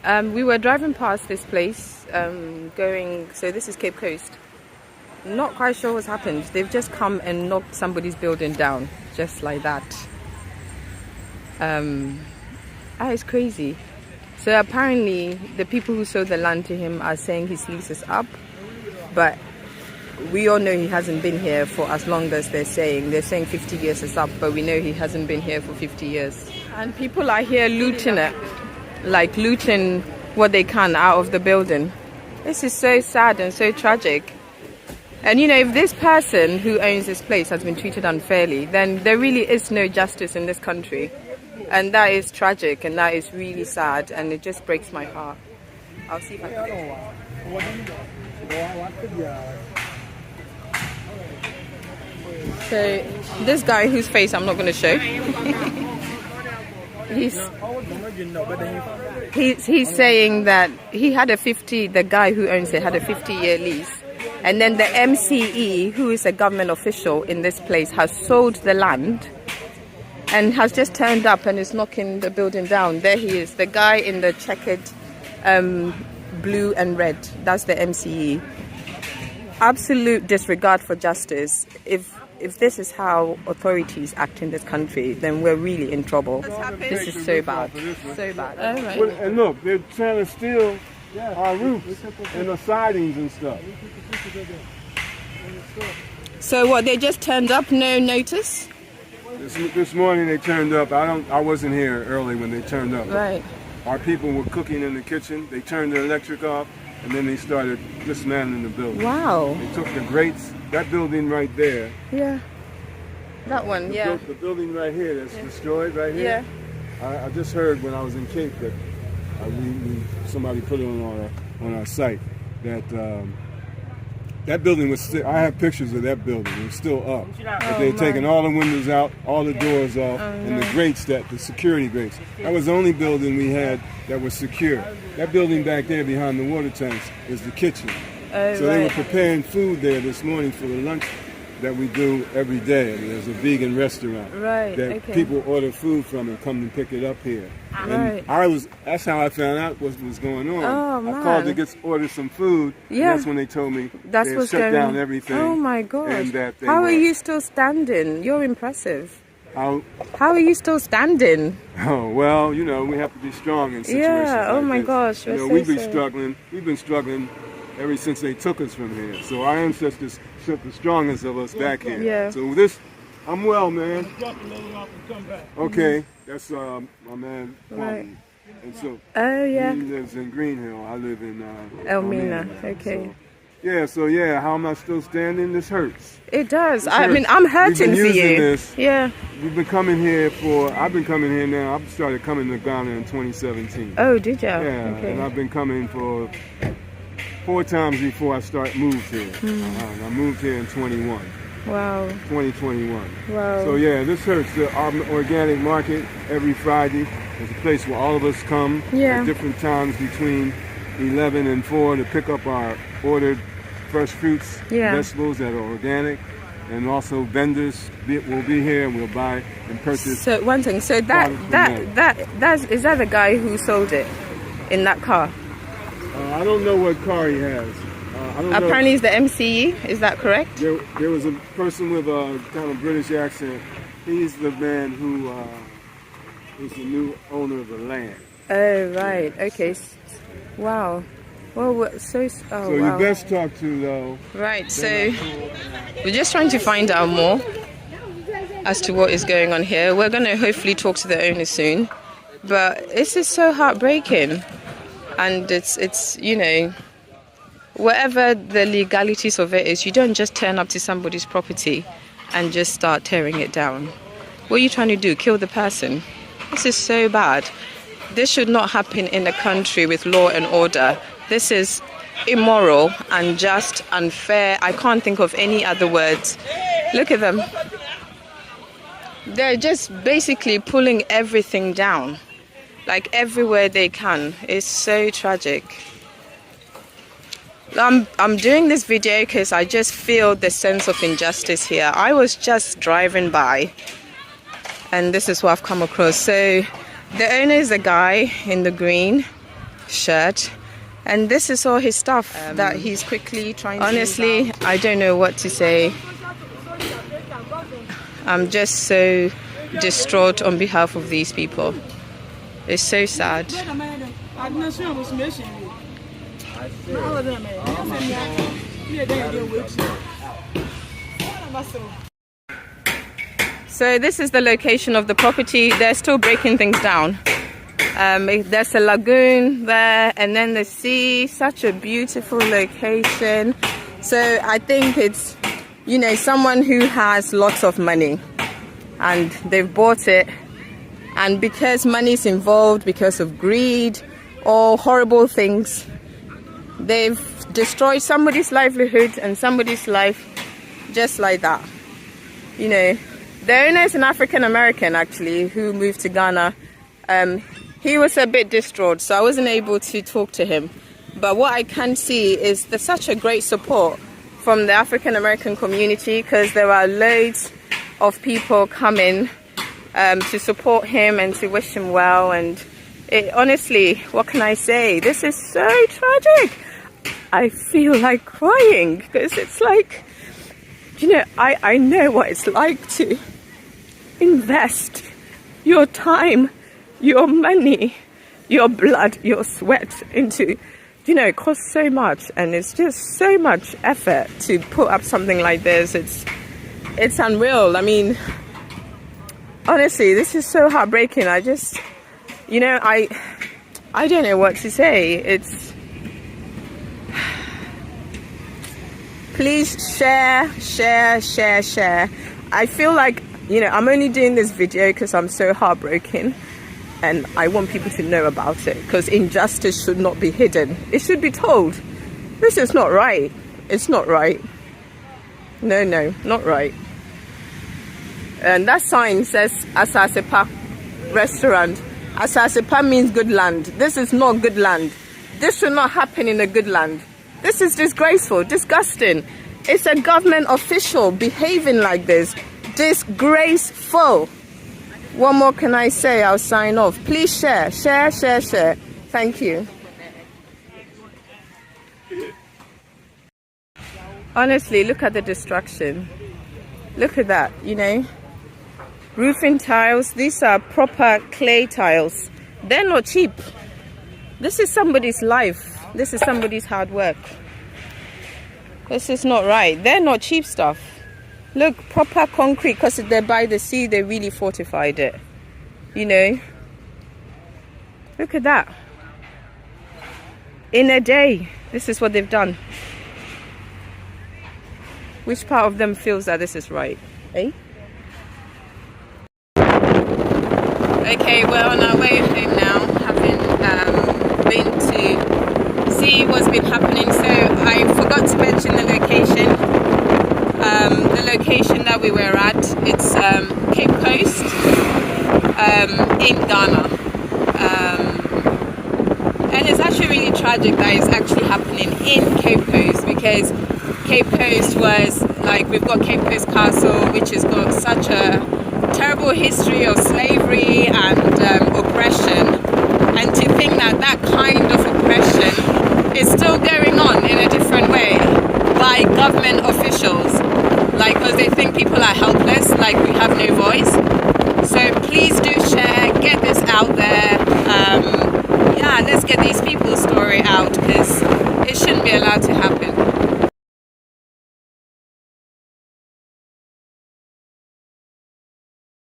We were driving past this place, so this is Cape Coast. Not quite sure what's happened. They've just come and knocked somebody's building down, just like that. It's crazy. So apparently the people who sold the land to him are saying his lease is up, but we all know he hasn't been here for as long as they're saying. They're saying 50 years is up, but we know he hasn't been here for 50 years. And people are here looting it, like looting what they can out of the building. This is so sad and so tragic. And you know, if this person who owns this place has been treated unfairly, then there really is no justice in this country. And that is tragic, and that is really sad, and it just breaks my heart. I'll see if I can. So this guy whose face I'm not going to show, he's saying that he had the guy who owns it had a 50-year lease, and then the MCE, who is a government official in this place, has sold the land and has just turned up and is knocking the building down. There he is, the guy in the checkered blue and red. That's the MCE. Absolute disregard for justice. If this is how authorities act in this country, then we're really in trouble. This is so bad. So bad. Oh, right. And look, they're trying to steal our roofs and the sidings and stuff. So what, they just turned up, no notice? This morning they turned up. I wasn't here early when they turned up. Right. Our people were cooking in the kitchen. They turned the electric off, and then they started dismantling the building. Wow. They took the grates. That building right there. Yeah. That one, yeah. The building right here that's destroyed right here. Yeah. I just heard when I was in Cape that somebody put it on our site that that building was still. I have pictures of that building. It was still up. But they'd taken all the windows out, all the doors off, and the grates, the security grates. That was the only building we had that was secure. That building back there behind the water tanks is the kitchen. So they were preparing food there this morning for the lunch that we do every day. There's a vegan restaurant that people order food from and come and pick it up here. And that's how I found out what was going on. Oh, man. I called to order some food, and that's when they told me they shut down everything. Oh my gosh. And that how are you still standing? You're impressive. How are you still standing? Oh, well, you know, we have to be strong in situations like oh my this. Gosh. You know, we've been struggling ever since they took us from here. So our ancestors sent the strongest of us back here. Yeah. So I'm well, man. Okay, that's my man. Right. And so he lives in Green Hill. I live in Elmina. Okay. So, how am I still standing? This hurts. It does. I mean, I'm hurting for you. This. Yeah. I've been coming here now. I started coming to Ghana in 2017. Oh, did you? Yeah, okay. and I've been coming for 4 times before I moved here. I moved here in 21. Wow. 2021. Wow. So this hurts. Our organic market every Friday is a place where all of us come at different times between 11 and 4 to pick up our ordered fresh fruits, vegetables that are organic, and also vendors will be here and we'll buy and purchase. So one thing, so is that the guy who sold it in that car? I don't know what car he has. Apparently it's the MCE, is that correct? There was a person with a kind of British accent. He's the man who is the new owner of the land. Oh, right. Okay. Wow. Well, you best talk to, though. Right, so we're just trying to find out more as to what is going on here. We're going to hopefully talk to the owner soon. But this is so heartbreaking. And it's you know, whatever the legalities of it is, you don't just turn up to somebody's property and just start tearing it down. What are you trying to do? Kill the person? This is so bad. This should not happen in a country with law and order. This is immoral, unjust, unfair. I can't think of any other words. Look at them. They're just basically pulling everything down, like everywhere they can. It's so tragic. I'm doing this video because I just feel the sense of injustice here. I was just driving by and this is what I've come across. So the owner is a guy in the green. shirt. And this is all his stuff that he's quickly trying to... Honestly, I don't know what to say. I'm just so distraught on behalf of these people. It's so sad. So this is the location of the property. They're still breaking things down. There's a lagoon there, and then the sea. Such a beautiful location. So I think it's, you know, someone who has lots of money and they've bought it, and because money is involved, because of greed or horrible things, they've destroyed somebody's livelihood and somebody's life just like that. You know, the owner is an African American actually who moved to Ghana. He was a bit distraught, so I wasn't able to talk to him. But what I can see is there's such a great support from the African American community, because there are loads of people coming to support him and to wish him well. And it, honestly, what can I say? This is so tragic. I feel like crying, because it's like, you know, I know what it's like to invest your time, your money, your blood, your sweat into, you know, it costs so much, and it's just so much effort to put up something like this. It's unreal. I mean, honestly, this is so heartbreaking. I just, you know, I don't know what to say. It's, please share. I feel like, you know, I'm only doing this video because I'm so heartbroken, and I want people to know about it, because injustice should not be hidden. It should be told. This is not right. It's not right. No, not right. And that sign says Asasepa restaurant. Asasepa means good land. This is not good land. This should not happen in a good land. This is disgraceful, disgusting. It's a government official behaving like this. Disgraceful. What more can I say? I'll sign off. Please share. Thank you. Honestly, look at the destruction. Look at that, you know. Roofing tiles. These are proper clay tiles. They're not cheap. This is somebody's life. This is somebody's hard work. This is not right. They're not cheap stuff. Look, proper concrete, because they're by the sea. They really fortified it. You know. Look at that. In a day, this is what they've done. Which part of them feels that this is right? Eh? Okay, we're on our way home now, having been to see what's been happening. So I forgot to mention the location. The location that we were at, it's Cape Coast in Ghana. And it's actually really tragic that it's actually happening in Cape Coast, because Cape Coast was like, we've got Cape Coast Castle, which has got such a terrible history of slavery and oppression, and to think that that kind of oppression is still going on in a different way by government officials, like, because they think people are helpless, like we have no voice. So please do share, get this out there. Yeah, let's get these people's story out, because it shouldn't be allowed to happen.